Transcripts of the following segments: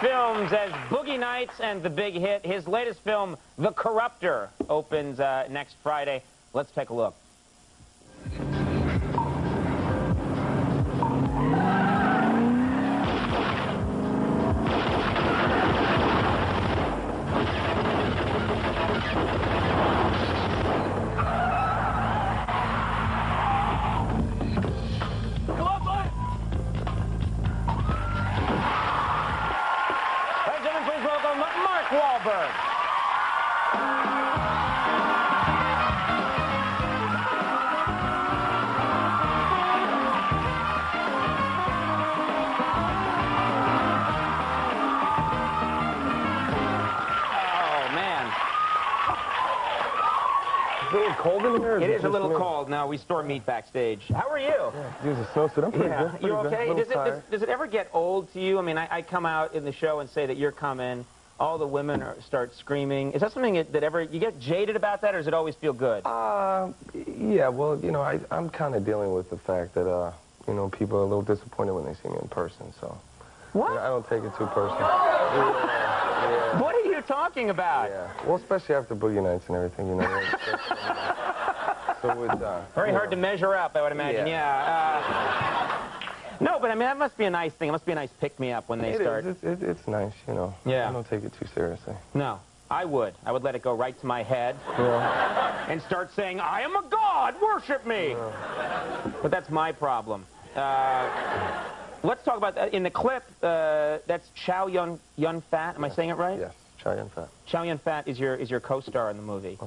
films as Boogie Nights and The Big Hit. His latest film, The Corruptor, opens next Friday. Let's take a look. Wahlberg. Is it a little cold in here? It is a little cold. No, we store meat backstage. How are you? Yeah, there's a snowsuit. I'm pretty good. You okay? Does it ever get old to you? I mean, I come out in the show and say that you're coming. All the women start screaming. Is that something that ever, you get jaded about that, or does it always feel good? Yeah, well, you know, I'm kind of dealing with the fact that, you know, people are a little disappointed when they see me in person, so. What? You know, I don't take it too personally. Yeah. What are you talking about? Yeah, well, especially after Boogie Nights and everything, you know. So it's, very hard to measure up, I would imagine, yeah. No, but I mean, that must be a nice thing. It must be a nice pick-me-up when they start. It's nice, you know. Yeah. I don't take it too seriously. No, I would. I would let it go right to my head and start saying, I am a god, worship me. But that's my problem. Let's talk about, in the clip, that's Chow Yun-Fat. Am I saying it right? Yes, Chow Yun-Fat. Chow Yun-Fat is your co-star in the movie.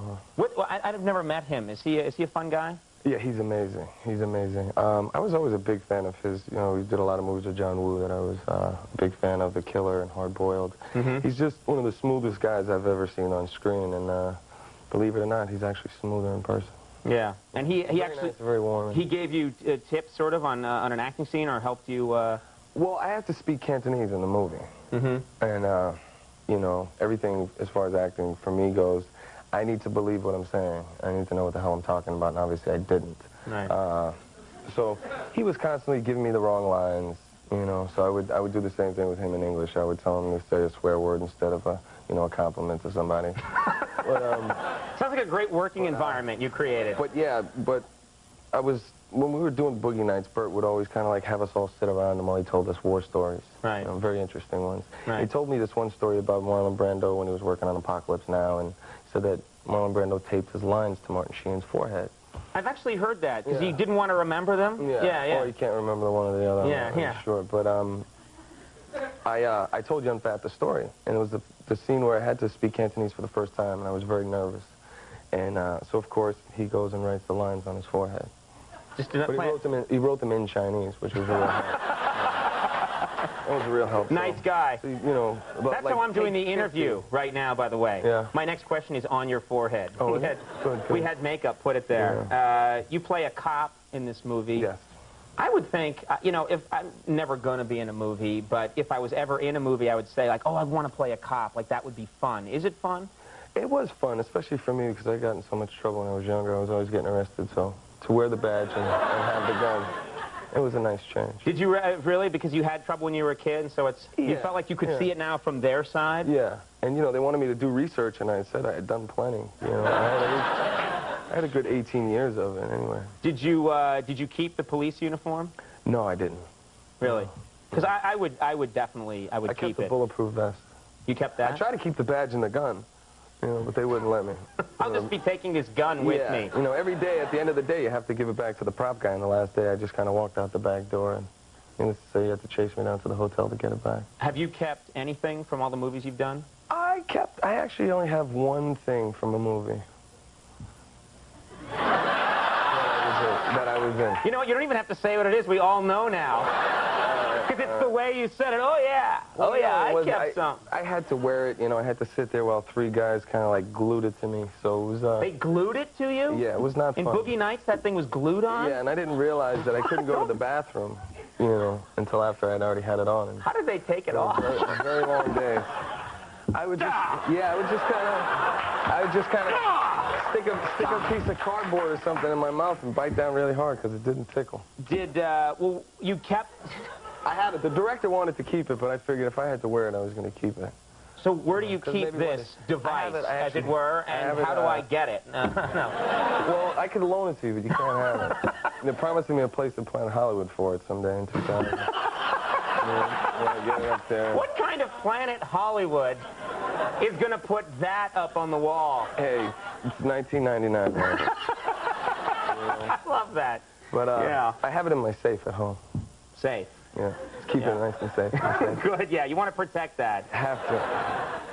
I've never met him. Is he a fun guy? Yeah, he's amazing. He's amazing. I was always a big fan of his. You know, he did a lot of movies with John Woo that I was a big fan of, The Killer and Hard Boiled. He's just one of the smoothest guys I've ever seen on screen, and believe it or not, he's actually smoother in person. Yeah, and he actually nice, very warm. He gave you tips sort of on an acting scene, or helped you. Well, I have to speak Cantonese in the movie, and you know, everything as far as acting for me goes. I need to believe what I'm saying. I need to know what the hell I'm talking about, and obviously I didn't. Right. So he was constantly giving me the wrong lines, you know, so I would do the same thing with him in English. I would tell him to say a swear word instead of a, you know, a compliment to somebody. Sounds like a great working environment you created. But yeah, when we were doing Boogie Nights, Bert would always kind of like have us all sit around him while he told us war stories. Right. You know, very interesting ones. Right. He told me this one story about Marlon Brando when he was working on Apocalypse Now, and said that Marlon Brando taped his lines to Martin Sheen's forehead. I've actually heard that, because he didn't want to remember them? Yeah. Or you can't remember the one or the other. Yeah. Sure. But I told Yun-Fat the story, and it was the scene where I had to speak Cantonese for the first time, and I was very nervous. And so, of course, he goes and writes the lines on his forehead. But he wrote them in Chinese, which was really help. That was a real help. Nice guy. So, you know, that's like, how I'm doing the interview right now, by the way. Yeah. My next question is on your forehead. Oh, we had makeup put it there. Yeah. You play a cop in this movie. Yes. I would think, you know, if I'm never going to be in a movie, but if I was ever in a movie, I would say, like, oh, I want to play a cop. Like, that would be fun. Is it fun? It was fun, especially for me, because I got in so much trouble when I was younger. I was always getting arrested, so to wear the badge and have the gun, it was a nice change. Did you really? Because you had trouble when you were a kid, and so you felt like you could see it now from their side? Yeah, and you know, they wanted me to do research, and I said I had done plenty. You know, I had a good 18 years of it anyway. Did you keep the police uniform? No, I didn't. Really? Because I would definitely keep it. I kept the bulletproof vest. You kept that? I tried to keep the badge and the gun. You know, but they wouldn't let me. I'll just be taking this gun with me. You know, every day, at the end of the day, you have to give it back to the prop guy. And the last day, I just kind of walked out the back door, and needless to say, you had to chase me down to the hotel to get it back. Have you kept anything from all the movies you've done? I actually only have one thing from a movie. That I was in. You know what? You don't even have to say what it is. We all know now. Because it's the way you said it. Oh, yeah. Well, I kept some. I had to wear it, you know. I had to sit there while three guys kind of like glued it to me. So it was... They glued it to you? Yeah, it was not fun. In Boogie Nights, that thing was glued on? Yeah, and I didn't realize that I couldn't go to the bathroom, you know, until after I'd already had it on. And how did they take it off? Very long days. I would just kind of stick a piece of cardboard or something in my mouth and bite down really hard because it didn't tickle. Well, you kept... I had it. The director wanted to keep it, but I figured if I had to wear it, I was going to keep it. So where do you keep this device, as it were, and how do I get it? No. Well, I could loan it to you, but you can't have it. They're promising me a place in Planet Hollywood for it someday in 2000. Get it up there. What kind of Planet Hollywood is going to put that up on the wall? Hey, it's 1999, man. I love that. But yeah. I have it in my safe at home. Safe. Yeah, just keep it nice and safe. Good, yeah, you want to protect that. Have to.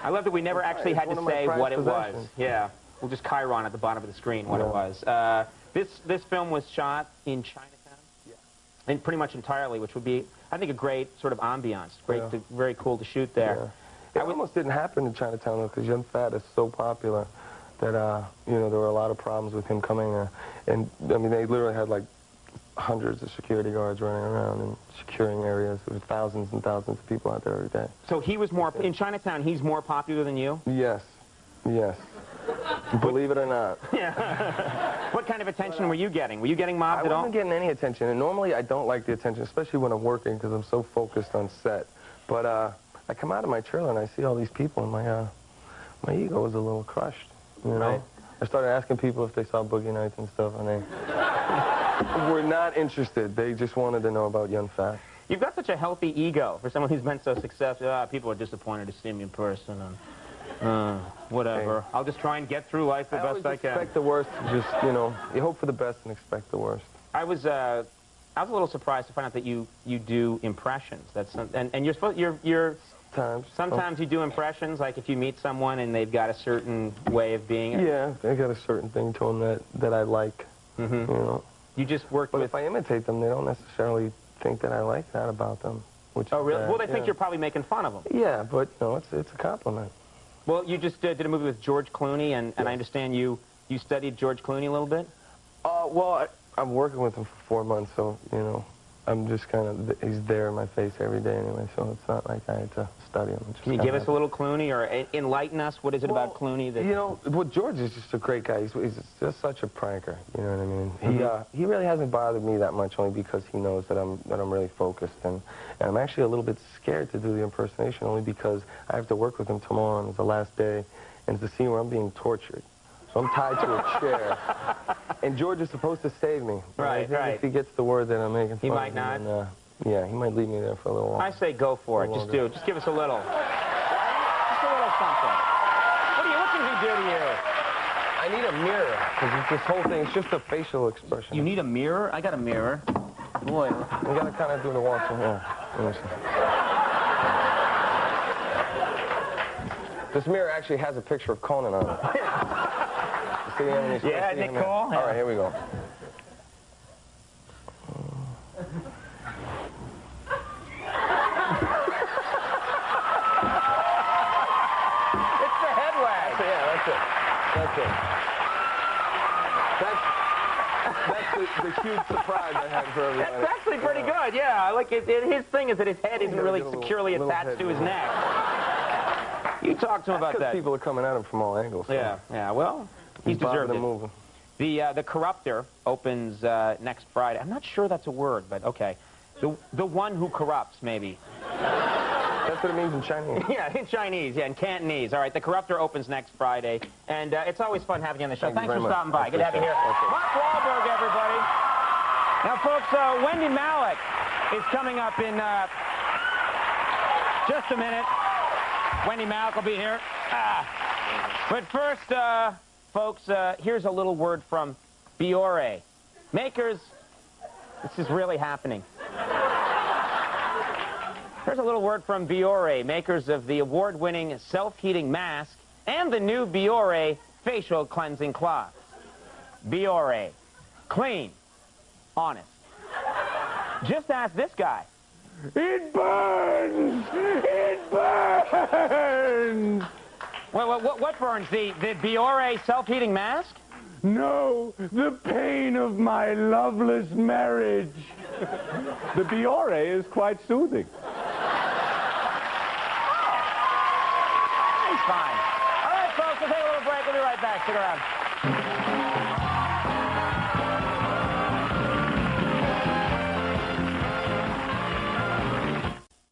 I love that we never actually had to say what it was. Yeah, we'll just chyron at the bottom of the screen what it was. This film was shot in Chinatown, and pretty much entirely, which would be, I think, a great sort of ambiance. Very cool to shoot there. Yeah. It almost didn't happen in Chinatown, though, because Young Fat is so popular that, you know, there were a lot of problems with him coming there. And, I mean, they literally had, like, hundreds of security guards running around and securing areas. There were thousands and thousands of people out there every day. So he was more, in Chinatown, he's more popular than you? Yes. Yes. Believe it or not. Yeah. What kind of attention were you getting? Were you getting mobbed at all? I wasn't getting any attention, and normally I don't like the attention, especially when I'm working, because I'm so focused on set. But I come out of my trailer and I see all these people, and my ego was a little crushed, you know? Right. I started asking people if they saw Boogie Nights and stuff, and they were not interested. They just wanted to know about Young Fat. You've got such a healthy ego for someone who's been so successful. People are disappointed to see me in person, and whatever. Hey. I'll just try and get through life the best I can. Expect the worst. Just, you know, you hope for the best and expect the worst. I was a little surprised to find out that you do impressions. And you're supposed sometimes you do impressions, like if you meet someone and they've got a certain way of being. Yeah, they got a certain thing to them that I like. You know. You just work but with... if I imitate them, they don't necessarily think that I like that about them. Which oh, really? Well, they think you're probably making fun of them. Yeah, but, you know, it's a compliment. Well, you just did a movie with George Clooney, and I understand you studied George Clooney a little bit? Well, I'm working with him for 4 months, so, you know, I'm just kind of... He's there in my face every day anyway, so it's not like I had to study him. Can you give us a little Clooney, or enlighten us? What is it about Clooney that... You know, well, George is just a great guy. He's just such a pranker, you know what I mean? He really hasn't bothered me that much, only because he knows that I'm really focused. And I'm actually a little bit scared to do the impersonation, only because I have to work with him tomorrow, and it's the last day, and it's a scene where I'm being tortured. So I'm tied to a chair, and George is supposed to save me. Right. If he gets the word that I'm making fun he might not. And, yeah, he might leave me there for a little while. I say go for it. Just do it. Just give us a little. Just a little something. What can he do to you? I need a mirror, because this whole thing, it's just a facial expression. You need a mirror? I got a mirror. Boy. You got to kind of do the walking. This mirror actually has a picture of Conan on it. See him? Yeah, isn't it cool? All right, here we go. It's the head wag. Yeah, that's it. That's the huge surprise I had for everybody. That's actually pretty good, yeah. Like, his thing is that his head isn't really securely attached to his neck. You talk to him about that. People are coming at him from all angles. So. Yeah, well, he's deserved it. Moving. The Corruptor opens next Friday. I'm not sure that's a word, but okay. The one who corrupts, maybe. That's what it means in Chinese. Yeah, in Chinese, in Cantonese. All right, The Corruptor opens next Friday, and it's always fun having you on the show. Thanks for stopping by. Good to have you here. Mark Wahlberg, everybody. Now, folks, Wendy Malick is coming up in just a minute. Wendy Malick will be here. But first, folks, here's a little word from Bioré. Makers, this is really happening. Here's a little word from Bioré, makers of the award-winning self-heating mask and the new Bioré facial cleansing cloth. Bioré. Clean. Honest. Just ask this guy. It burns! It burns! What burns? The Bioré self-heating mask? No, the pain of my loveless marriage. The Bioré is quite soothing. Fine. All right, folks, we'll take a little break. We'll be right back. Stick around.